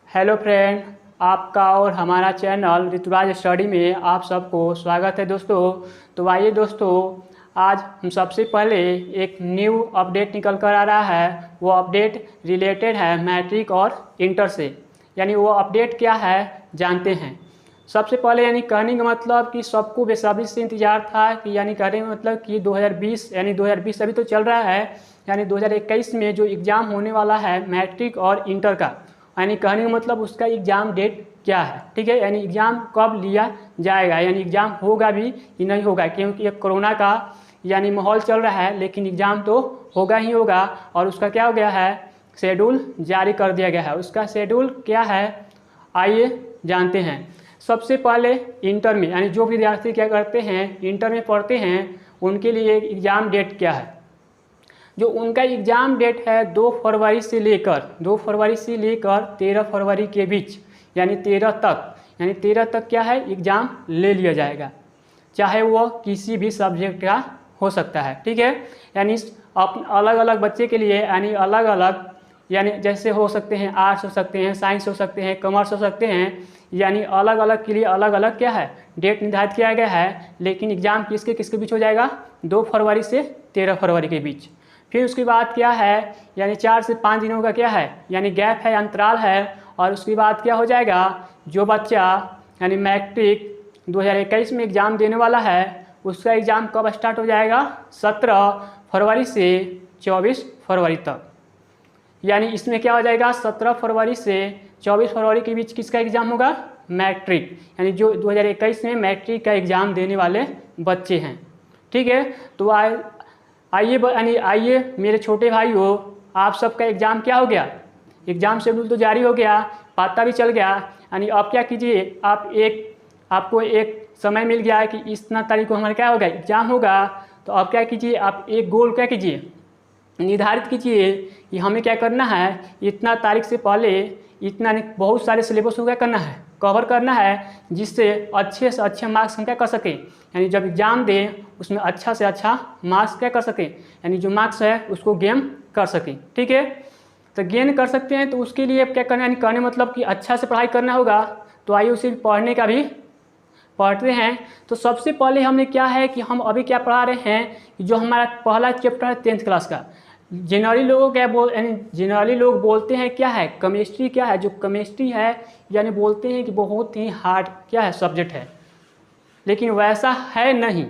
Hello friend, आपका और हमारा चैनल ऋतुराज स्टडी में आप सबको स्वागत है दोस्तों। तो आइए दोस्तों, आज हम सबसे पहले एक न्यू अपडेट निकल कर आ रहा है। वो अपडेट रिलेटेड है मैट्रिक और इंटर से। यानी वो अपडेट क्या है जानते हैं। सबसे पहले यानी कहने का मतलब कि सबको बेसब्री से इंतजार था कि यानी कहने का मतलब कि 2020 यानी 2020 अभी तो चल रहा है, यानी 2021 में जो एग्ज़ाम होने वाला है मैट्रिक और इंटर का, यानी कहने का मतलब उसका एग्ज़ाम डेट क्या है। ठीक है, यानी एग्ज़ाम कब लिया जाएगा, यानी एग्ज़ाम होगा भी कि नहीं होगा, क्योंकि एक कोरोना का यानी माहौल चल रहा है, लेकिन एग्ज़ाम तो होगा ही होगा। और उसका क्या हो गया है, शेड्यूल जारी कर दिया गया है। उसका शेड्यूल क्या है आइए जानते हैं। सबसे पहले इंटर में यानी जो विद्यार्थी क्या करते हैं, इंटर में पढ़ते हैं, उनके लिए एग्ज़ाम डेट क्या है। जो उनका एग्ज़ाम डेट है 2 फरवरी से लेकर 13 फरवरी के बीच, यानी 13 तक, यानी 13 तक क्या है एग्ज़ाम ले लिया जाएगा, चाहे वो किसी भी सब्जेक्ट का हो सकता है। ठीक है, यानी अलग अलग बच्चे के लिए यानी अलग अलग, यानी जैसे हो सकते हैं आर्ट्स हो सकते हैं, साइंस हो सकते हैं, कॉमर्स हो सकते हैं, यानी अलग अलग के लिए अलग अलग क्या है डेट निर्धारित किया गया है। लेकिन एग्ज़ाम किसके किसके बीच हो जाएगा, 2 फरवरी से 13 फरवरी के बीच। फिर उसके बाद क्या है, यानी 4 से 5 दिनों का क्या है यानी गैप है, अंतराल है। और उसके बाद क्या हो जाएगा, जो बच्चा यानी मैट्रिक 2021 में एग्ज़ाम देने वाला है उसका एग्ज़ाम कब स्टार्ट हो जाएगा, 17 फरवरी से 24 फरवरी तक। यानी इसमें क्या हो जाएगा, 17 फरवरी से 24 फरवरी के बीच किसका एग्ज़ाम होगा, मैट्रिक, यानी जो 2021 में मैट्रिक का एग्ज़ाम देने वाले बच्चे हैं। ठीक है, तो आइए मेरे छोटे भाई हो, आप सबका एग्ज़ाम क्या हो गया, एग्ज़ाम शेड्यूल तो जारी हो गया, पता भी चल गया। यानी आप क्या कीजिए, आपको एक समय मिल गया है कि इतना तारीख को हमारा क्या होगा एग्ज़ाम होगा। तो आप क्या कीजिए, आप एक गोल क्या कीजिए निर्धारित कीजिए कि हमें क्या करना है, इतना तारीख से पहले इतना बहुत सारे सिलेबस को क्या करना है कवर करना है, जिससे अच्छे से अच्छे मार्क्स हम क्या कर सकें, यानी जब एग्ज़ाम दें उसमें अच्छा से अच्छा मार्क्स क्या कर सकें, यानी जो मार्क्स है उसको गेन कर सकें। ठीक है, तो गेन कर सकते हैं तो उसके लिए क्या करना है, यानी कहने मतलब कि अच्छा से पढ़ाई करना होगा। तो आइए उसे पढ़ने का भी पढ़ते हैं। तो सबसे पहले हमने क्या है कि हम अभी क्या पढ़ा रहे हैं, जो हमारा पहला चैप्टर है 10th क्लास का। जनरली लोगों यानी जनरली लोग बोलते हैं क्या है केमिस्ट्री, क्या है जो केमिस्ट्री है यानी बोलते हैं कि बहुत ही हार्ड क्या है सब्जेक्ट है, लेकिन वैसा है नहीं।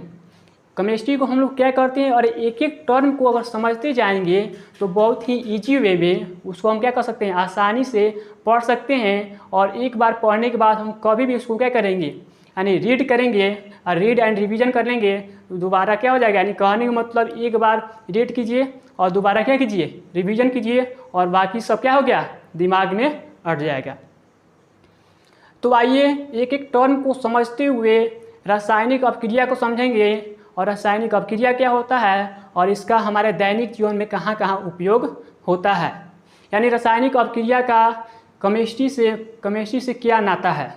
केमिस्ट्री को हम लोग क्या करते हैं और एक एक टर्म को अगर समझते जाएंगे तो बहुत ही इजी वे में उसको हम क्या कर सकते हैं, आसानी से पढ़ सकते हैं। और एक बार पढ़ने के बाद हम कभी भी उसको क्या करेंगे, यानी रीड करेंगे और रीड एंड रिवीजन कर लेंगे तो दोबारा क्या हो जाएगा, यानी कहने का मतलब एक बार रीड कीजिए और दोबारा क्या कीजिए रिवीजन कीजिए और बाकी सब क्या हो गया दिमाग में अट जाएगा। तो आइए एक एक टर्म को समझते हुए रासायनिक अपक्रिया को समझेंगे और रासायनिक अपक्रिया क्या होता है और इसका हमारे दैनिक जीवन में कहाँ कहाँ उपयोग होता है। यानी रासायनिक अपक्रिया का केमिस्ट्री से क्या नाता है।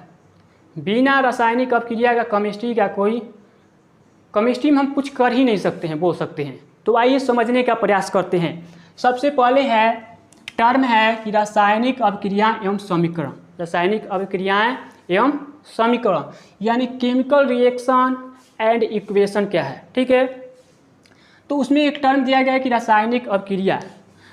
बिना रासायनिक अपक्रिया का केमिस्ट्री में हम कुछ कर ही नहीं सकते हैं, बोल सकते हैं। तो आइए समझने का प्रयास करते हैं। सबसे पहले है टर्म है कि रासायनिक अपक्रिया एवं समीकरण। रासायनिक अपक्रियाएं एवं समीकरण यानी केमिकल रिएक्शन एंड इक्वेशन क्या है। ठीक है, तो उसमें एक टर्म दिया गया है कि रासायनिक अपक्रिया।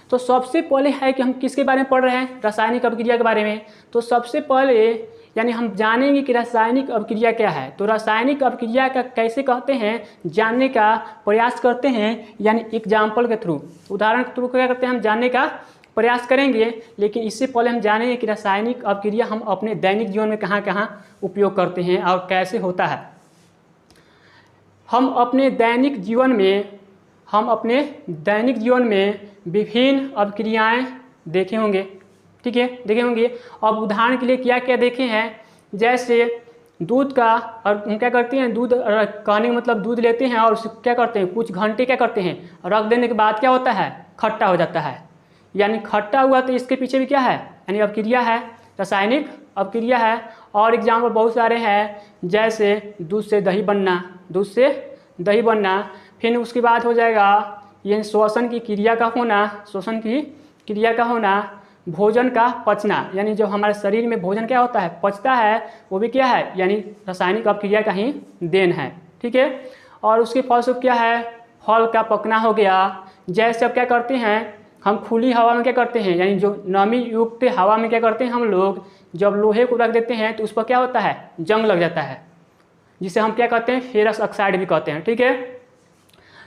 तो सबसे पहले है कि हम किसके बारे में पढ़ रहे हैं, रासायनिक अपक्रिया के बारे में। तो सबसे पहले यानी हम जानेंगे कि रासायनिक अपक्रिया क्या है। तो रासायनिक अपक्रिया का कैसे कहते हैं जानने का प्रयास करते हैं, यानी एग्जाम्पल के थ्रू, उदाहरण के थ्रू क्या करते हैं हम जानने का प्रयास करेंगे। लेकिन इससे पहले हम जानेंगे कि रासायनिक अपक्रिया हम अपने दैनिक जीवन में कहाँ कहाँ उपयोग करते हैं और कैसे होता है। हम अपने दैनिक जीवन में विभिन्न अपक्रियाएं देखे होंगे। ठीक है, देखे होंगे। अब उदाहरण के लिए क्या क्या देखे हैं, जैसे दूध का, और हम क्या करते हैं दूध कहने का मतलब दूध लेते हैं और उसे क्या करते हैं कुछ घंटे क्या करते हैं रख देने के बाद क्या होता है खट्टा हो जाता है। यानी खट्टा हुआ तो इसके पीछे भी क्या है यानी अपक्रिया है, रासायनिक अपक्रिया है। और एग्जाम्पल बहुत सारे हैं, जैसे दूध से दही बनना, फिर उसके बाद हो जाएगा ये श्वसन की क्रिया का होना, भोजन का पचना, यानी जो हमारे शरीर में भोजन क्या होता है, पचता है, वो भी क्या है, यानी रासायनिक अपक्रिया का ही देन है। ठीक है, और उसके फलस्वरूप क्या है, फल का पकना हो गया। जैसे अब क्या करते हैं, हम खुली हवा में क्या करते हैं, यानी जो नमी युक्त हवा में क्या करते हैं, हम लोग जब लोहे को रख देते हैं तो उस पर क्या होता है, जंग लग जाता है, जिसे हम क्या कहते हैं, फेरस ऑक्साइड भी कहते हैं। ठीक है,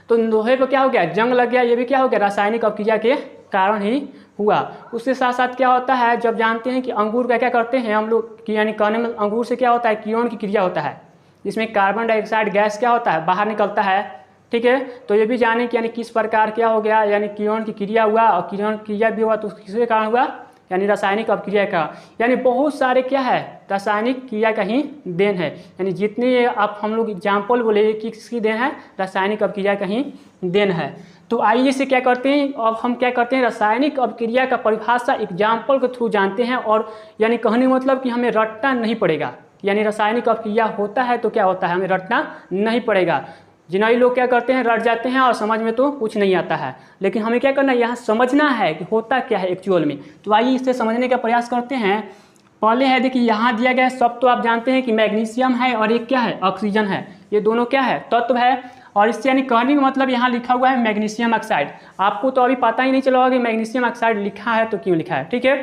तो लोहे पर क्या हो गया, जंग लग गया, ये भी क्या हो गया, रासायनिक अपक्रिया के कारण ही हुआ। उसके साथ साथ क्या होता है, जब जानते हैं कि अंगूर का क्या करते हैं हम लोग कि, यानी कहने में अंगूर से क्या होता है, किरण की क्रिया होता है, जिसमें कार्बन डाइऑक्साइड गैस क्या होता है, बाहर निकलता है। ठीक है, तो ये भी जाने कि यानी किस प्रकार क्या हो गया, यानी किरण की क्रिया हुआ, और किरण क्रिया भी हुआ तो किसके कारण हुआ, यानी रासायनिक अपक्रिया का। यानी बहुत सारे क्या है, रासायनिक क्रिया का ही देन है। यानी जितने आप हम लोग एग्जाम्पल बोले कि किसकी देन है, रासायनिक अपक्रिया का ही देन है। तो आइए से क्या करते हैं, अब हम क्या करते हैं, रासायनिक अपक्रिया का परिभाषा एग्जाम्पल के थ्रू जानते हैं। और यानी कहने मतलब कि हमें रटना नहीं पड़ेगा, यानी रासायनिक अपक्रिया होता है तो क्या होता है, हमें रटना नहीं पड़ेगा। जिन्हें लोग क्या करते हैं, रट जाते हैं और समझ में तो कुछ नहीं आता है, लेकिन हमें क्या करना है, यहाँ समझना है कि होता क्या है एक्चुअल में। तो आइए इससे समझने का प्रयास करते हैं। पहले है देखिए, यहाँ दिया गया सब तो आप जानते हैं कि मैग्नीशियम है और एक क्या है, ऑक्सीजन है। ये दोनों क्या है, तत्व है। और इससे यानी कहने का मतलब यहाँ लिखा हुआ है मैग्नीशियम ऑक्साइड। आपको तो अभी पता ही नहीं चला होगा कि मैग्नीशियम ऑक्साइड लिखा है तो क्यों लिखा है। ठीक है,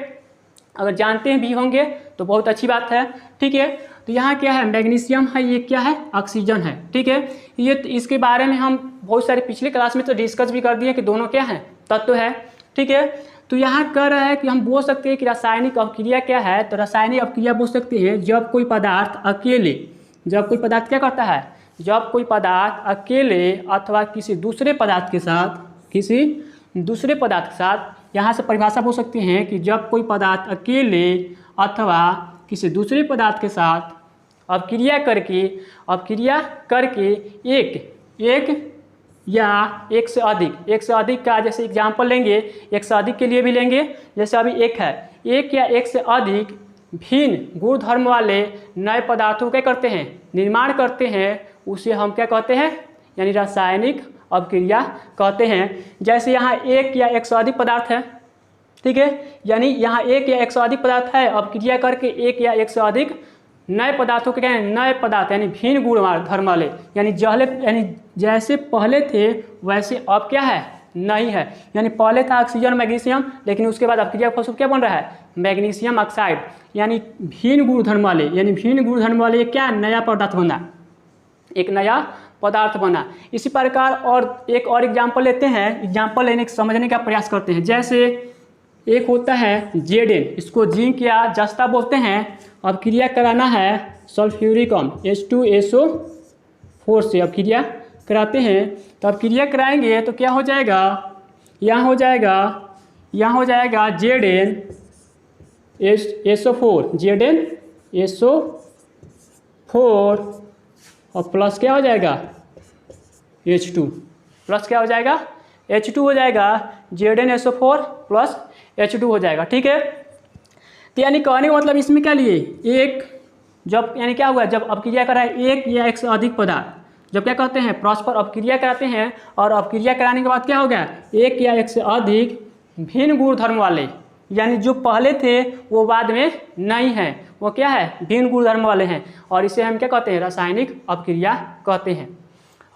अगर जानते हैं भी होंगे तो बहुत अच्छी बात है। ठीक है, तो यहाँ क्या है, मैग्नीशियम है, ये क्या है, ऑक्सीजन है। ठीक है, ये इसके बारे में हम बहुत सारे पिछले क्लास में तो डिस्कस भी कर दिए कि दोनों क्या है, तत्व है। ठीक है, तो यहाँ कह रहा है कि हम बोल सकते हैं कि रासायनिक अपक्रिया क्या है, तो रासायनिक अपक्रिया बोल सकते हैं जब कोई पदार्थ अकेले, जब कोई पदार्थ क्या करता है, जब कोई पदार्थ अकेले अथवा किसी दूसरे पदार्थ के साथ, किसी दूसरे पदार्थ के साथ, यहाँ से परिभाषा बोल सकते हैं कि जब कोई पदार्थ अकेले अथवा किसी दूसरे पदार्थ के साथ अपक्रिया करके एक या एक से अधिक का, जैसे एग्जाम्पल लेंगे, एक से अधिक के लिए भी लेंगे। जैसे अभी एक है, एक या एक से अधिक भिन्न गुण धर्म वाले नए पदार्थों क्या करते हैं, निर्माण करते हैं, उसे हम क्या कहते हैं, यानी रासायनिक अपक्रिया कहते हैं। जैसे यहाँ एक या एक से अधिक पदार्थ है। ठीक है, यानी यहाँ एक या एक से अधिक पदार्थ है, अपक्रिया करके एक या एक से अधिक नए पदार्थों के क्या है, नए पदार्थ यानी भिन्न गुण धर्म वाले, यानी जैसे पहले थे वैसे अब क्या है, नहीं है। यानी पहले था ऑक्सीजन मैग्नीशियम, लेकिन उसके बाद अपक्रिया फलस्वरूप क्या बन रहा है, मैग्नीशियम ऑक्साइड, यानी भिन्न गुण धर्म वाले, यानी भिन्न गुण धर्म वाले क्या, नया पदार्थ बना, एक नया पदार्थ बना। इसी प्रकार और एक और एग्जाम्पल लेते हैं, एग्जाम्पल लेने के समझने का प्रयास करते हैं। जैसे एक होता है जेडेन, इसको जिंक या जस्ता बोलते हैं। अब क्रिया कराना है सल्फ्यूरिक अम्ल H2SO4 से अब क्रिया कराते हैं। तो अब क्रिया कराएंगे तो क्या हो जाएगा, यहाँ हो जाएगा जेडेन SO4, जेडेन SO4 और प्लस क्या हो जाएगा, H2, प्लस क्या हो जाएगा, H2 हो जाएगा, जेडेन SO4 प्लस H2 हो जाएगा। ठीक है, तो यानी कहने का मतलब इसमें क्या लिए, एक जब यानी क्या हुआ, जब अपक्रिया कराए एक या एक से अधिक पदार्थ, जब क्या कहते हैं, परस्पर अपक्रिया कराते हैं, और अपक्रिया कराने के बाद क्या हो गया, एक या एक से अधिक भिन्न गुण धर्म वाले, यानी जो पहले थे वो बाद में नहीं है, वो क्या है, भिन्न गुण धर्म वाले हैं, और इसे हम क्या कहते हैं, रासायनिक अपक्रिया कहते हैं।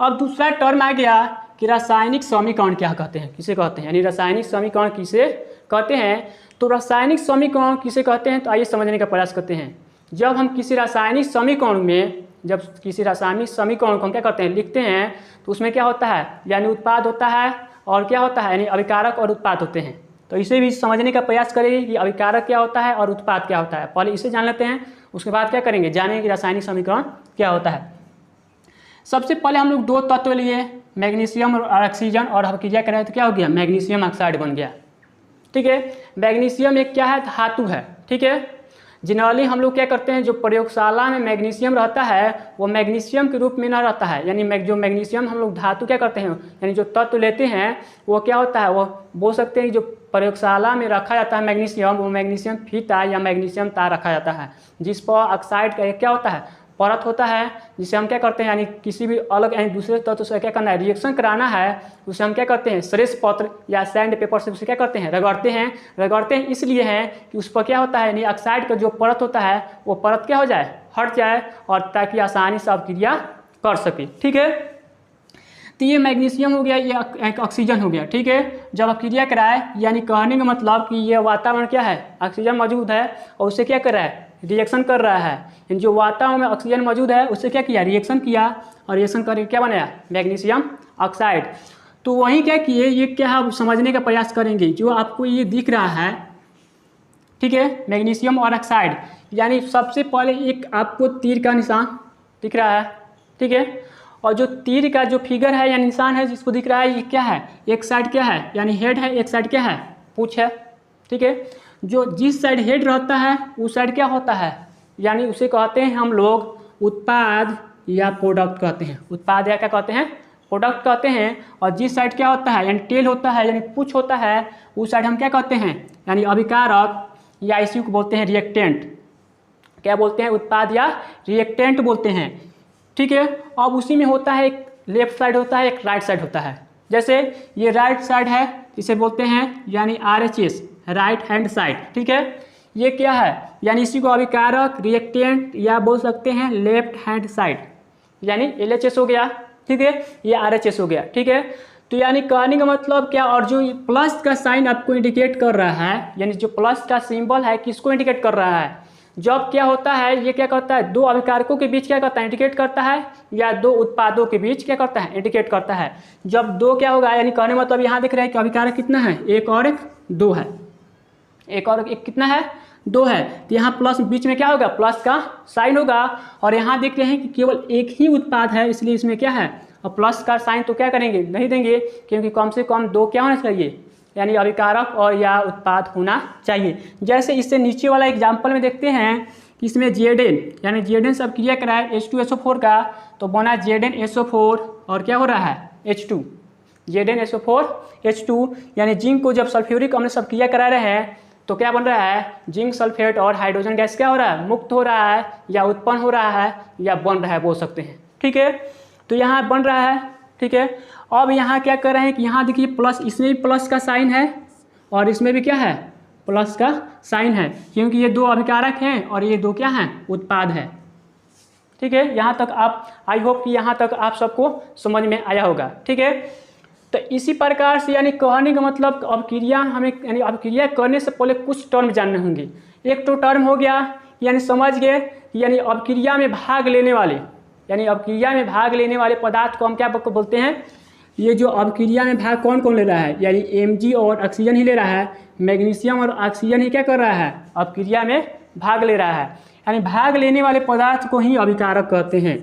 अब दूसरा टर्म आ गया कि रासायनिक समीकरण क्या कहते हैं, किसे कहते हैं, यानी रासायनिक समीकरण किसे कहते हैं। तो रासायनिक समीकरण किसे कहते हैं, तो आइए समझने का प्रयास करते हैं। जब हम किसी रासायनिक समीकरण को हम क्या करते हैं, लिखते हैं, तो उसमें क्या होता है, यानी उत्पाद होता है और क्या होता है, यानी अभिकारक और उत्पाद होते हैं। तो इसे भी समझने का प्रयास करेंगे कि अभिकारक क्या होता है और उत्पाद क्या होता है। पहले इसे जान लेते हैं, उसके बाद क्या करेंगे, जानेंगे कि रासायनिक समीकरण क्या होता है। सबसे पहले हम लोग दो तत्व लिए, मैग्नीशियम और ऑक्सीजन, और अपक्रिया कराए तो क्या हो गया, मैग्नीशियम ऑक्साइड बन गया। ठीक है, मैग्नीशियम एक क्या है, धातु है। ठीक है, जनरली हम लोग क्या करते हैं, जो प्रयोगशाला में मैग्नीशियम रहता है वो मैग्नीशियम के रूप में ना रहता है, यानी जो मैग्नीशियम हम लोग धातु क्या करते हैं, यानी जो तत्व लेते हैं वो क्या होता है, वो बोल सकते हैं जो प्रयोगशाला में रखा जाता है मैग्नीशियम, वो मैग्नीशियम फीता या मैग्नीशियम तार रखा जाता है, जिस पर ऑक्साइड का क्या होता है, परत होता है, जिसे हम क्या करते हैं यानी किसी भी अलग यानी दूसरे तत्व से क्या करना है, रिएक्शन कराना है, उसे हम क्या करते हैं श्रेष्ठ पत्र या सैंड पेपर से उसे क्या करते हैं, रगड़ते हैं। रगड़ते हैं इसलिए हैं कि उस पर क्या होता है यानी ऑक्साइड का जो परत होता है वो परत क्या हो जाए, हट जाए, और ताकि आसानी से आप क्रिया कर सके। ठीक है, तो ये मैग्नीशियम हो गया, ये एक ऑक्सीजन हो गया। ठीक है, जब आप क्रिया कराए यानी कहने का मतलब कि ये वातावरण क्या है, ऑक्सीजन मौजूद है और उससे क्या कर रहा है, रिएक्शन कर रहा है। जो वातावरण में ऑक्सीजन मौजूद है उससे क्या किया, रिएक्शन किया, और रिएक्शन करके क्या बनाया, मैग्नीशियम ऑक्साइड। तो वहीं क्या किए, ये क्या आप समझने का प्रयास करेंगे, जो आपको ये दिख रहा है, ठीक है, मैग्नीशियम और ऑक्साइड, यानी सबसे पहले एक आपको तीर का निशान दिख रहा है। ठीक है, और जो तीर का जो फिगर है या निशान है जिसको दिख रहा है, ये क्या है, एक साइड क्या है यानी हेड है, एक साइड क्या है, पूंछ है। ठीक है, जो जिस साइड हेड रहता है उस साइड क्या होता है, यानी उसे कहते हैं हम लोग उत्पाद या प्रोडक्ट कहते हैं, उत्पाद या क्या कहते हैं, प्रोडक्ट कहते हैं। और जिस साइड क्या होता है यानी टेल होता है यानी पूंछ होता है, उस साइड हम क्या कहते हैं यानी अभिकारक, या इसी को बोलते हैं रिएक्टेंट। क्या बोलते हैं, उत्पाद या रिएक्टेंट बोलते हैं। ठीक है, अब उसी में होता है एक लेफ्ट साइड होता है, एक राइट साइड होता है। जैसे ये राइट साइड है, इसे बोलते हैं यानी RHS, राइट हैंड साइड। ठीक है, ये क्या है यानी इसी को अभिकारक, रिएक्टेंट या बोल सकते हैं लेफ्ट हैंड साइड, यानी LHS हो गया। ठीक है, ये RHS हो गया। ठीक है, तो यानी कहने का मतलब क्या, और जो प्लस का साइन आपको इंडिकेट कर रहा है, यानी जो प्लस का सिंबल है किसको इंडिकेट कर रहा है, जब क्या होता है, ये क्या करता है, दो अभिकारकों के बीच क्या करता है, इंडिकेट करता है, या दो उत्पादों के बीच क्या करता है, इंडिकेट करता है। जब दो क्या होगा यानी कहने मतलब यहाँ दिख रहा है कि अभिकारक कितना है, एक और एक दो है, एक और एक कितना है, दो है। तो यहाँ प्लस बीच में क्या होगा, प्लस का साइन होगा। और यहाँ देख रहे हैं कि केवल एक ही उत्पाद है, इसलिए इसमें क्या है, और प्लस का साइन तो क्या करेंगे, नहीं देंगे, क्योंकि कम से कम दो क्या होना चाहिए यानी अभिकारक और या उत्पाद होना चाहिए। जैसे इससे नीचे वाला एग्जाम्पल में देखते हैं कि इसमें Zn यानी Zn सब क्रिया कराए H2SO4 का, तो बना ZnSO4 और क्या हो रहा है, H2, ZnSO4 H2, यानी जिंक को जब सल्फ्यूरिक अम्ल सब क्रिया करा रहे हैं तो क्या बन रहा है, जिंक सल्फेट और हाइड्रोजन गैस क्या हो रहा है, मुक्त हो रहा है, या उत्पन्न हो रहा है, या बन रहा है बोल सकते हैं। ठीक है, तो यहाँ बन रहा है। ठीक है, अब यहाँ क्या कर रहे हैं कि यहाँ देखिए प्लस, इसमें भी प्लस का साइन है और इसमें भी क्या है, प्लस का साइन है, क्योंकि ये दो अभिकारक हैं और ये दो क्या हैं, उत्पाद है। ठीक है, यहाँ तक आप, आई होप कि यहाँ तक आप सबको समझ में आया होगा। ठीक है, तो इसी प्रकार से यानी कहने का मतलब अब क्रिया हमें यानी अब क्रिया करने से पहले कुछ टर्म जानने होंगे। एक तो टर्म हो गया यानी समझ गए, यानी अब क्रिया में भाग लेने वाले, यानी अब क्रिया में भाग लेने वाले पदार्थ को हम क्या बोलते हैं, ये जो अब क्रिया में भाग कौन कौन ले रहा है, यानी Mg और ऑक्सीजन ही ले रहा है, मैग्नीशियम और ऑक्सीजन ही क्या कर रहा है, अब क्रिया में भाग ले रहा है, यानी भाग लेने वाले पदार्थ को ही अभिकारक कहते हैं।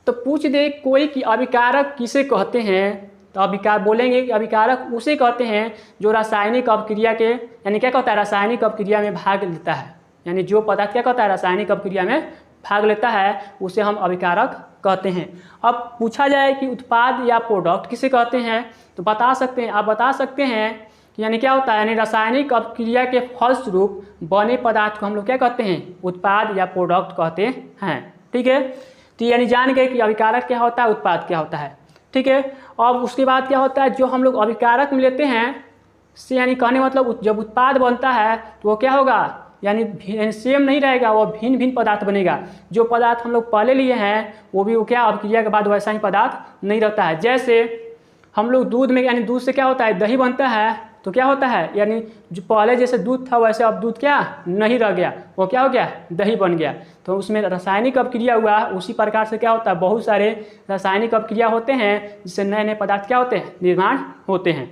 तो पूछ दे कोई कि अभिकारक किसे कहते हैं, तो अभिकार बोलेंगे कि अभिकारक उसे कहते हैं जो रासायनिक अपक्रिया के यानी क्या कहता है, रासायनिक अपक्रिया में भाग लेता है, यानी जो पदार्थ क्या कहता है, रासायनिक अपक्रिया में भाग लेता है उसे हम अभिकारक कहते हैं। अब पूछा जाए कि उत्पाद या प्रोडक्ट किसे कहते हैं, तो बता सकते हैं, आप बता सकते हैं कि यानी क्या होता है, यानी रासायनिक अपक्रिया के फलस्वरूप बने पदार्थ को हम लोग क्या कहते हैं, उत्पाद या प्रोडक्ट कहते हैं। ठीक है, तो यानी जान गए कि अभिकारक क्या होता है, उत्पाद क्या होता है। ठीक है, अब उसके बाद क्या होता है, जो हम लोग अभिकारक में लेते हैं से यानी कहने मतलब जब उत्पाद बनता है तो वो क्या होगा, यानी सेम नहीं रहेगा, वो भिन्न भिन्न पदार्थ बनेगा। जो पदार्थ हम लोग पहले लिए हैं वो भी वो क्या अपक्रिया के बाद वैसा ही पदार्थ नहीं रहता है। जैसे हम लोग दूध में यानी दूध से क्या होता है, दही बनता है, तो क्या होता है यानी जो पहले जैसे दूध था वैसे अब दूध क्या नहीं रह गया, वो क्या हो गया, दही बन गया। तो उसमें रासायनिक अपक्रिया हुआ, उसी प्रकार से क्या होता है, बहुत सारे रासायनिक अपक्रिया होते हैं जिससे नए नए पदार्थ क्या होते हैं, निर्माण होते हैं।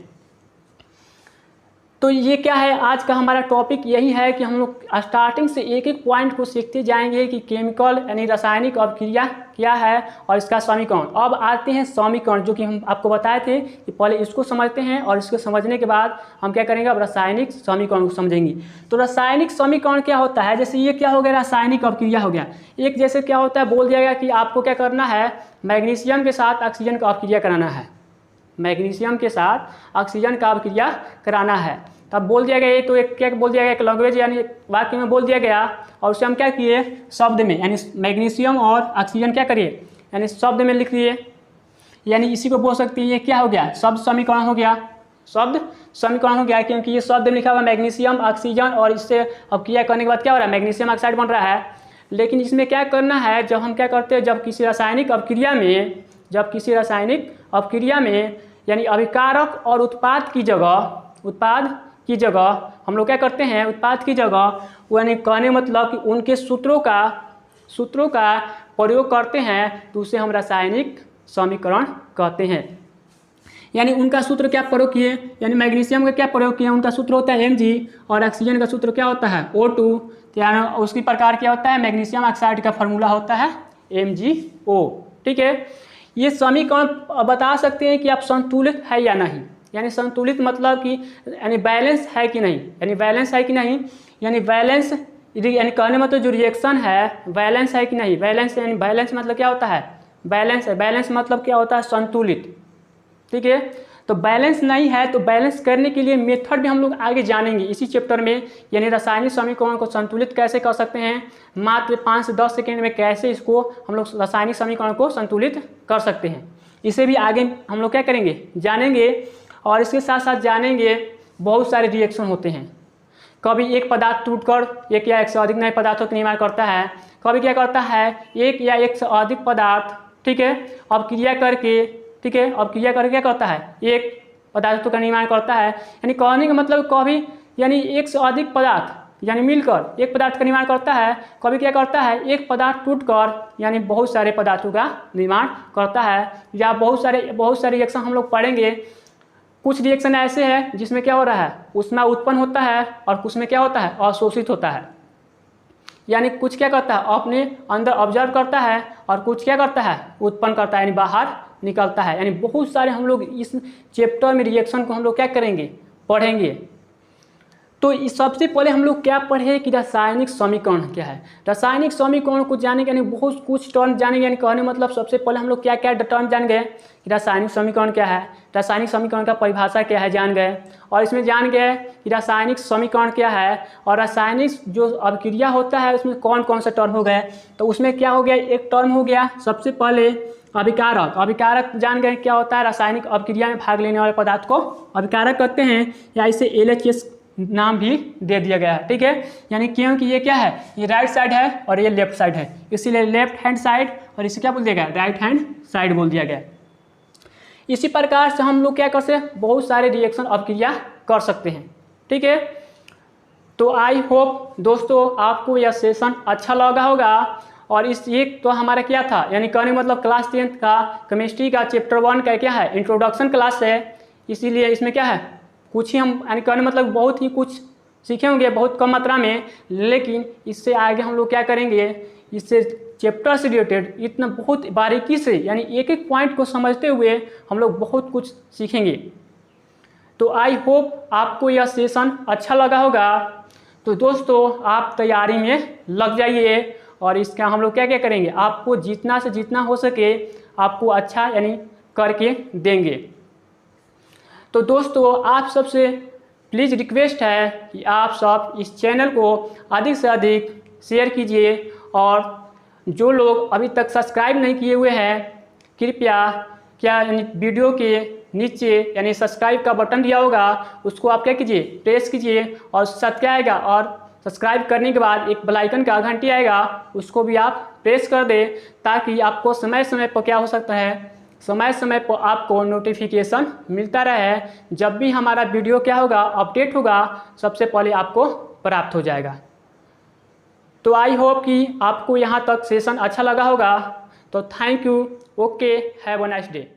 तो ये क्या है, आज का हमारा टॉपिक यही है कि हम लोग स्टार्टिंग से एक एक पॉइंट को सीखते जाएंगे कि केमिकल यानी रासायनिक अपक्रिया क्या है और इसका समीकरण। अब आते हैं समीकरण, जो कि हम आपको बताए थे कि पहले इसको समझते हैं और इसको समझने के बाद हम क्या करेंगे, अब रासायनिक समीकरण को समझेंगे। तो रासायनिक समीकरण क्या होता है, जैसे ये क्या हो गया, रासायनिक अपक्रिया हो गया। एक जैसे क्या होता है, बोल दिया गया कि आपको क्या करना है, मैग्नीशियम के साथ ऑक्सीजन का अपक्रिया कराना है, मैग्नीशियम के साथ ऑक्सीजन का अपक्रिया कराना है। तो अब बोल दिया गया ये, तो एक क्या बोल दिया गया, एक लैंग्वेज यानी एक वाक्य में बोल दिया गया, और उसे हम क्या किए शब्द में, यानी मैग्नीशियम और ऑक्सीजन क्या करिए यानी शब्द में लिख दिए। यानी इसी को बोल सकते हैं ये क्या हो गया, शब्द समीकरण हो गया, शब्द समीकरण हो गया, क्योंकि ये शब्द में लिखा हुआ मैग्नीशियम ऑक्सीजन, और इससे अब क्रिया करने के बाद क्या हो रहा है, मैग्नीशियम ऑक्साइड बन रहा है। लेकिन इसमें क्या करना है, जब हम क्या करते हैं, जब किसी रासायनिक अपक्रिया में यानी अभिकारक और उत्पाद की जगह हम लोग क्या करते हैं, उत्पाद की जगह यानी कहने मतलब कि उनके सूत्रों का प्रयोग करते हैं, तो उसे हम रासायनिक समीकरण कहते हैं। यानी उनका सूत्र क्या प्रयोग किए, यानी मैग्नीशियम का क्या प्रयोग किए, उनका सूत्र होता है Mg, और ऑक्सीजन का सूत्र क्या होता है O2, यानी उसकी प्रकार क्या होता है, मैग्नीशियम ऑक्साइड का फार्मूला होता है MgO। ठीक है, ये समीकरण बता सकते हैं कि आप संतुलित है या नहीं, यानी संतुलित मतलब कि यानी बैलेंस है कि नहीं, यानी बैलेंस यानी कहने मतलब जो रिएक्शन है बैलेंस है कि नहीं, बैलेंस यानी बैलेंस मतलब क्या होता है, बैलेंस मतलब क्या होता है, संतुलित। ठीक है, तो बैलेंस नहीं है, तो बैलेंस करने के लिए मेथड भी हम लोग आगे जानेंगे इसी चैप्टर में, यानी रासायनिक समीकरण को संतुलित कैसे कर सकते हैं, मात्र 5 से 10 सेकेंड में कैसे इसको हम लोग रासायनिक समीकरण को संतुलित कर सकते हैं, इसे भी आगे हम लोग क्या करेंगे, जानेंगे। और इसके साथ साथ जानेंगे बहुत सारे रिएक्शन होते हैं, कभी एक पदार्थ टूटकर एक या एक से अधिक नए पदार्थों का निर्माण करता है, कभी क्या करता है एक या एक से अधिक पदार्थ, ठीक है, अब क्रिया करके क्या करता है, एक पदार्थों का निर्माण करता है। यानी कहने का मतलब कभी यानी एक से अधिक पदार्थ यानी मिलकर एक पदार्थ का निर्माण करता है, कभी क्या करता है एक पदार्थ टूटकर यानी बहुत सारे पदार्थों का निर्माण करता है, या बहुत सारे रिएक्शन हम लोग पढ़ेंगे। कुछ रिएक्शन ऐसे हैं जिसमें क्या हो रहा है, ऊष्मा उत्पन्न होता है, और कुछ में क्या होता है, अवशोषित होता है। यानी कुछ क्या करता है, अपने अंदर ऑब्जर्व करता है, और कुछ क्या करता है, उत्पन्न करता है यानी बाहर निकलता है। यानी बहुत सारे हम लोग इस चैप्टर में रिएक्शन को हम लोग क्या करेंगे, पढ़ेंगे। तो इस सबसे पहले हम लोग क्या पढ़े कि रासायनिक समीकरण क्या है। रासायनिक समीकरण को जाने के यानी बहुत कुछ टर्म जानेंगे, यानी कहने मतलब सबसे पहले हम लोग क्या क्या टर्म जान गए कि रासायनिक समीकरण क्या है, रासायनिक समीकरण का परिभाषा क्या है जान गए, और इसमें जान गए कि रासायनिक समीकरण क्या है, और रासायनिक जो अभिक्रिया होता है उसमें कौन कौन सा टर्म हो गए। तो उसमें क्या हो गया, एक टर्म हो गया सबसे पहले अभिकारक जान गए क्या होता है, रासायनिक अभिक्रिया में भाग लेने वाले पदार्थ को अभिकारक कहते हैं, या इसे LHS नाम भी दे दिया गया है। ठीक है, यानी क्योंकि ये क्या है, ये राइट साइड है और ये लेफ्ट साइड है, इसीलिए लेफ्ट हैंड साइड, और इसे क्या बोल दिया गया, राइट हैंड साइड बोल दिया गया। इसी प्रकार से हम लोग क्या कर सकते हैं, बहुत सारे रिएक्शन अभिक्रिया कर सकते हैं। ठीक है, तो आई होप दोस्तों आपको यह सेशन अच्छा लगा होगा। और इस एक तो हमारा क्या था, यानी कहने मतलब क्लास 10th का केमिस्ट्री का चैप्टर 1 का क्या है, इंट्रोडक्शन क्लास है, इसीलिए इसमें क्या है कुछ ही हम यानी कहने मतलब बहुत ही कुछ सीखे होंगे, बहुत कम मात्रा में, लेकिन इससे आगे हम लोग क्या करेंगे, इससे चैप्टर से रिलेटेड इतना बहुत बारीकी से यानी एक एक पॉइंट को समझते हुए हम लोग बहुत कुछ सीखेंगे। तो आई होप आपको यह सेशन अच्छा लगा होगा। तो दोस्तों आप तैयारी में लग जाइए, और इसका हम लोग क्या क्या करेंगे, आपको जितना से जितना हो सके आपको अच्छा यानी करके देंगे। तो दोस्तों आप सबसे प्लीज़ रिक्वेस्ट है कि आप सब इस चैनल को अधिक से अधिक शेयर कीजिए, और जो लोग अभी तक सब्सक्राइब नहीं किए हुए हैं कृपया क्या यानी वीडियो के नीचे यानी सब्सक्राइब का बटन दिया होगा उसको आप क्या कीजिए, प्रेस कीजिए, और साथ क्या आएगा, और सब्सक्राइब करने के बाद एक बेल आइकन का घंटी आएगा उसको भी आप प्रेस कर दें, ताकि आपको समय समय पर क्या हो सकता है, समय समय पर आपको नोटिफिकेशन मिलता रहे, जब भी हमारा वीडियो क्या होगा, अपडेट होगा, सबसे पहले आपको प्राप्त हो जाएगा। तो आई होप कि आपको यहाँ तक सेशन अच्छा लगा होगा। तो thank you, okay, have a nice day.